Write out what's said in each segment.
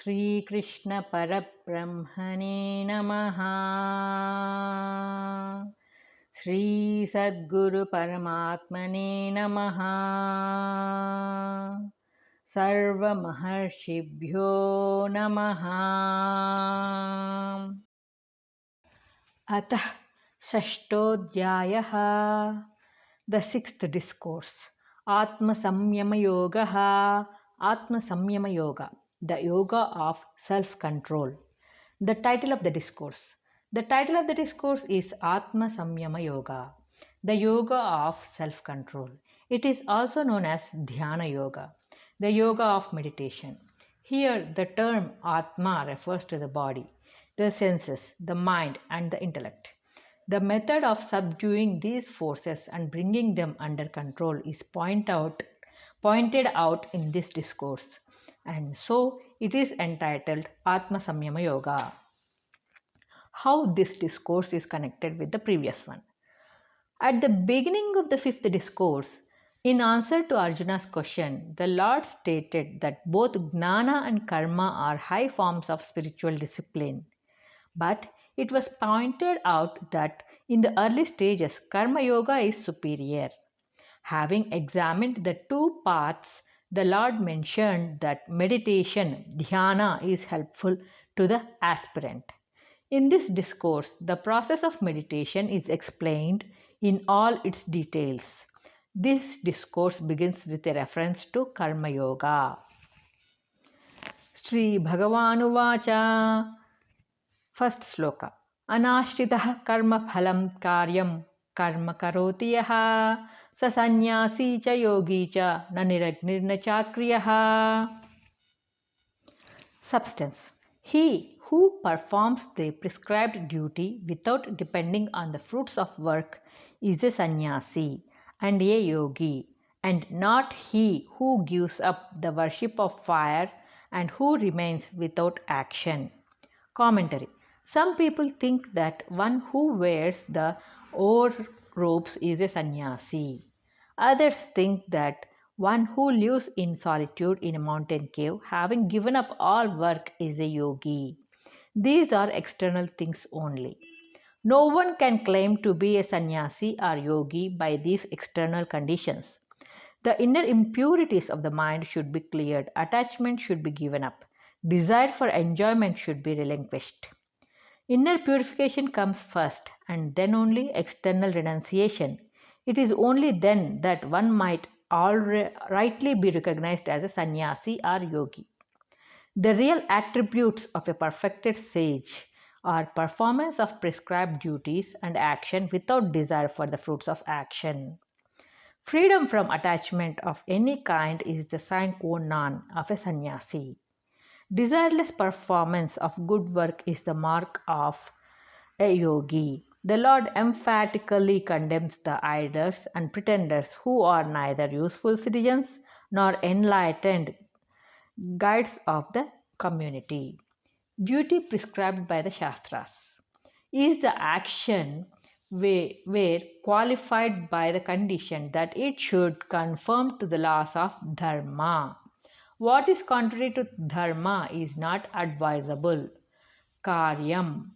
Shri Krishna Parabrahmane Namaha. Shri Sadguru Paramatmane Namaha. Sarva Maharshibhyo Namaha. Atah Sashtodhyayaha. The sixth discourse. Atma Samyama Yogaha. Atma Samyama Yoga. The Yoga of Self-Control. The title of the discourse. The title of the discourse is Atma Samyama Yoga. The Yoga of Self-Control. It is also known as Dhyana Yoga. The Yoga of Meditation. Here the term Atma refers to the body, the senses, the mind and the intellect. The method of subduing these forces and bringing them under control is pointed out in this discourse, and so it is entitled Atma Samyama Yoga. How this discourse is connected with the previous one. At the beginning of the fifth discourse, in answer to Arjuna's question, the Lord stated that both Jnana and Karma are high forms of spiritual discipline. But it was pointed out that in the early stages, Karma Yoga is superior. Having examined the two paths, the Lord mentioned that meditation, Dhyana, is helpful to the aspirant. In this discourse, the process of meditation is explained in all its details. This discourse begins with a reference to Karma Yoga. Sri Bhagavanuvacha. First sloka. Anashritah karma phalam karyam karma karoti yaha sa sannyasi cha yogi cha na niragnirna chakriyaha. Substance. He who performs the prescribed duty without depending on the fruits of work is a sannyasi and a yogi, and not he who gives up the worship of fire and who remains without action. Commentary. Some people think that one who wears the oar robes is a sannyasi. Others think that one who lives in solitude in a mountain cave, having given up all work, is a yogi. These are external things only. No one can claim to be a sannyasi or yogi by these external conditions. The inner impurities of the mind should be cleared, attachment should be given up, desire for enjoyment should be relinquished. Inner purification comes first and then only external renunciation. It is only then that one might rightly be recognized as a sannyasi or yogi. The real attributes of a perfected sage are performance of prescribed duties and action without desire for the fruits of action. Freedom from attachment of any kind is the sine qua non of a sannyasi. Desireless performance of good work is the mark of a yogi. The Lord emphatically condemns the idlers and pretenders who are neither useful citizens nor enlightened guides of the community. Duty prescribed by the Shastras is the action where qualified by the condition that it should conform to the laws of Dharma. What is contrary to Dharma is not advisable. Karyam.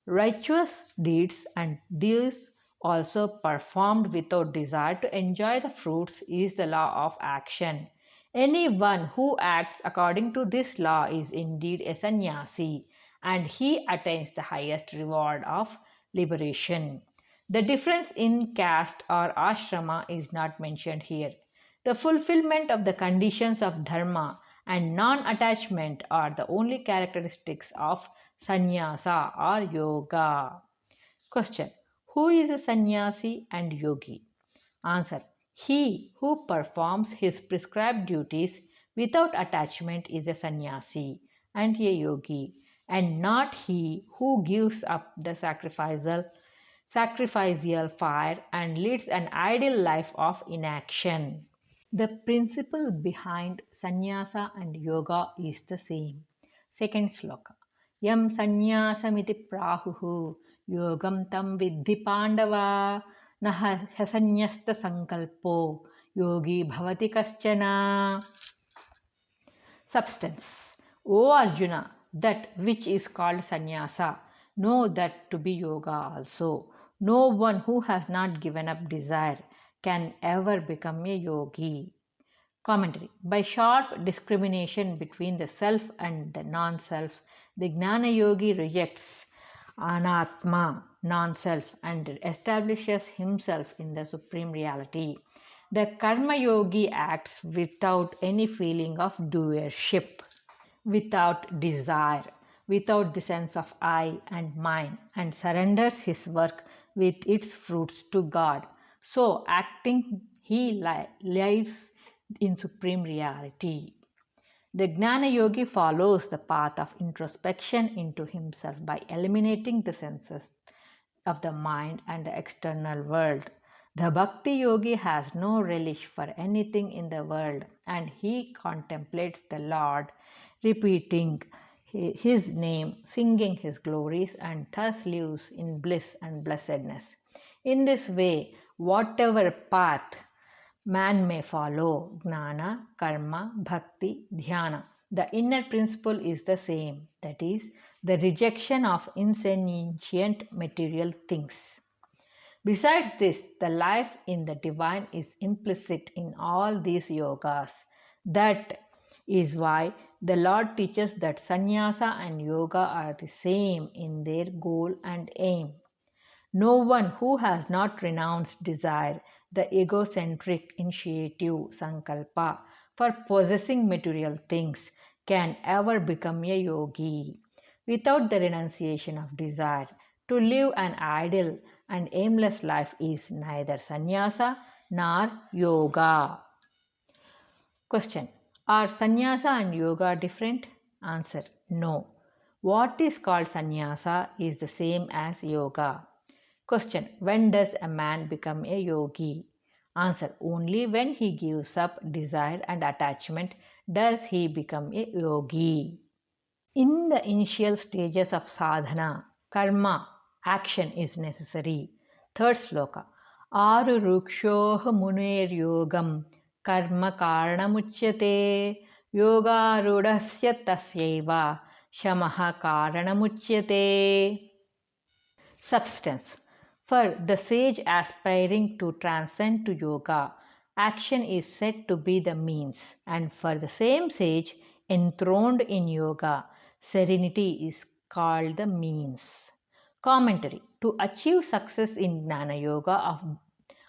Righteous deeds, and these also performed without desire to enjoy the fruits, is the law of action. Anyone who acts according to this law is indeed a sannyasi, and he attains the highest reward of liberation. The difference in caste or ashrama is not mentioned here. The fulfillment of the conditions of dharma and non-attachment are the only characteristics of sannyasa or yoga. Question. Who is a sannyasi and yogi? Answer. He who performs his prescribed duties without attachment is a sannyasi and a yogi, and not he who gives up the sacrificial fire and leads an idle life of inaction. The principle behind sannyasa and yoga is the same. Second sloka. Yam sannyasamiti prahuhu yogam tam vidhi pandava naha hasanyasta sankalpo yogi bhavati kaschana. Substance. O Arjuna, that which is called sannyasa, know that to be yoga also. No one who has not given up desire can ever become a yogi. Commentary. By sharp discrimination between the self and the non self, the Jnana Yogi rejects Anatma, non self, and establishes himself in the Supreme Reality. The Karma Yogi acts without any feeling of doership, without desire, without the sense of I and mine, and surrenders his work with its fruits to God. So, acting, he lives in supreme reality. The Jnana Yogi follows the path of introspection into himself by eliminating the senses of the mind and the external world. The Bhakti Yogi has no relish for anything in the world and he contemplates the Lord, repeating his name, singing his glories, and thus lives in bliss and blessedness. In this way, whatever path man may follow jnana, karma, bhakti, dhyana. The inner principle is the same, that is, the rejection of insentient material things. Besides this, the life in the divine is implicit in all these yogas. That is why the Lord teaches that sannyasa and yoga are the same in their goal and aim. No one who has not renounced desire, the egocentric initiative sankalpa for possessing material things, can ever become a yogi. Without the renunciation of desire, to live an idle and aimless life is neither sannyasa nor yoga. Question. Are sannyasa and yoga different? Answer. No. What is called sannyasa is the same as yoga. Question. When does a man become a yogi? Answer. Only when he gives up desire and attachment does he become a yogi. In the initial stages of sadhana, karma, action is necessary. Third sloka. Aru rukshoh muner yogam karma karanamuchyate yoga rudasya tasyeva shamaha karanamuchyate. Substance. For the sage aspiring to transcend to yoga, action is said to be the means, and for the same sage enthroned in yoga, serenity is called the means. Commentary. To achieve success in Jnana Yoga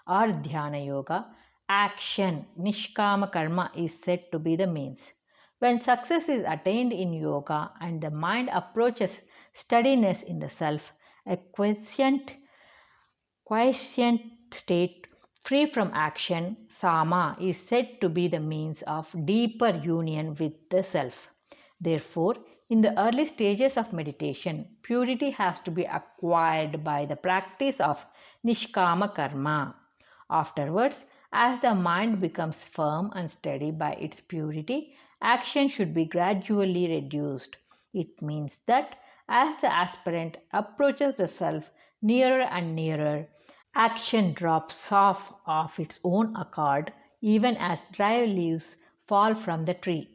or Dhyana Yoga, action, nishkama karma, is said to be the means. When success is attained in yoga and the mind approaches steadiness in the self, a quiescent state free from action, sama, is said to be the means of deeper union with the self. Therefore, in the early stages of meditation, purity has to be acquired by the practice of nishkama karma. Afterwards, as the mind becomes firm and steady by its purity, action should be gradually reduced. It means that as the aspirant approaches the self nearer and nearer, action drops off of its own accord, even as dry leaves fall from the tree.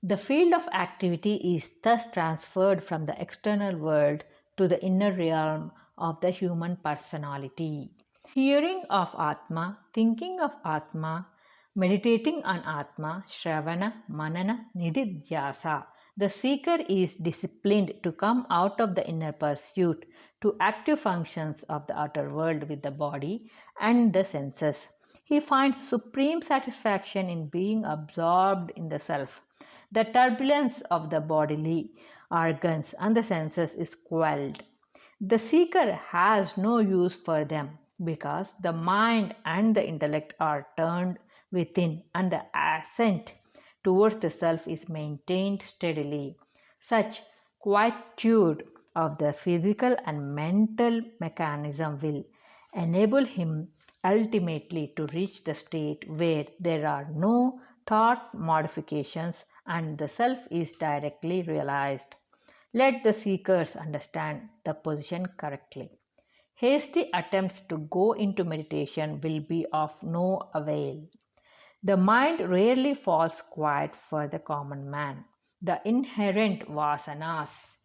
The field of activity is thus transferred from the external world to the inner realm of the human personality. Hearing of Atma, thinking of Atma, meditating on Atma, Shravana, Manana, Nididhyasa. The seeker is disciplined to come out of the inner pursuit to active functions of the outer world with the body and the senses. He finds supreme satisfaction in being absorbed in the self. The turbulence of the bodily organs and the senses is quelled. The seeker has no use for them because the mind and the intellect are turned within and the ascent towards the self is maintained steadily. Such quietude of the physical and mental mechanism will enable him ultimately to reach the state where there are no thought modifications and the self is directly realized. Let the seekers understand the position correctly. Hasty attempts to go into meditation will be of no avail. The mind rarely falls quiet for the common man. the inherent vasanas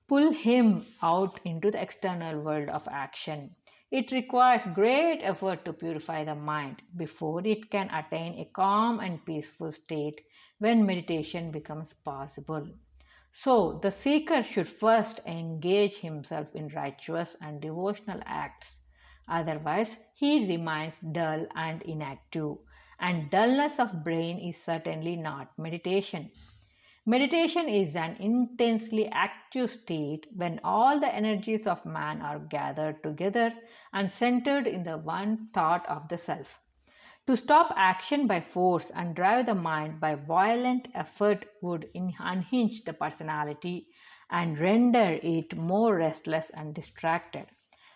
pull him out into the external world of action. It requires great effort to purify the mind before it can attain a calm and peaceful state when meditation becomes possible. So, the seeker should first engage himself in righteous and devotional acts. Otherwise, he remains dull and inactive. And dullness of brain is certainly not meditation. Meditation is an intensely active state when all the energies of man are gathered together and centered in the one thought of the self. To stop action by force and drive the mind by violent effort would unhinge the personality and render it more restless and distracted.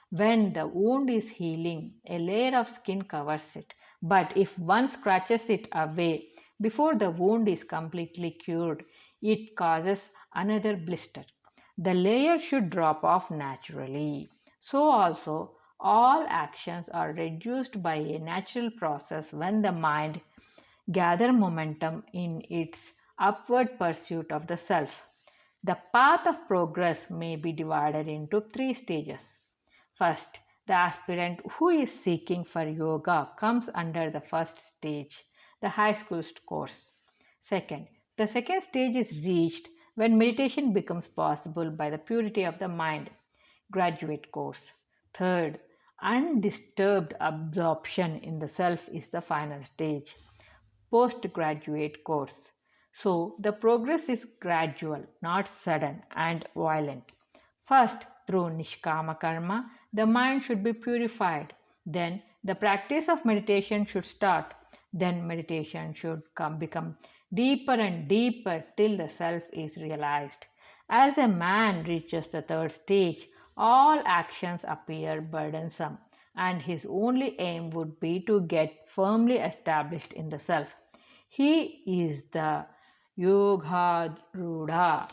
When the wound is healing, a layer of skin covers it. But if one scratches it away before the wound is completely cured, it causes another blister. The layer should drop off naturally. So, also, all actions are reduced by a natural process when the mind gathers momentum in its upward pursuit of the self. The path of progress may be divided into three stages. First, the aspirant who is seeking for yoga comes under the first stage, the high school course. Second, the second stage is reached when meditation becomes possible by the purity of the mind, graduate course. Third, undisturbed absorption in the self is the final stage, postgraduate course. So the progress is gradual, not sudden and violent. First, through Nishkama Karma, the mind should be purified. Then, the practice of meditation should start. Then, meditation should become deeper and deeper till the self is realized. As a man reaches the third stage, all actions appear burdensome, and his only aim would be to get firmly established in the self. He is the Yogarudha,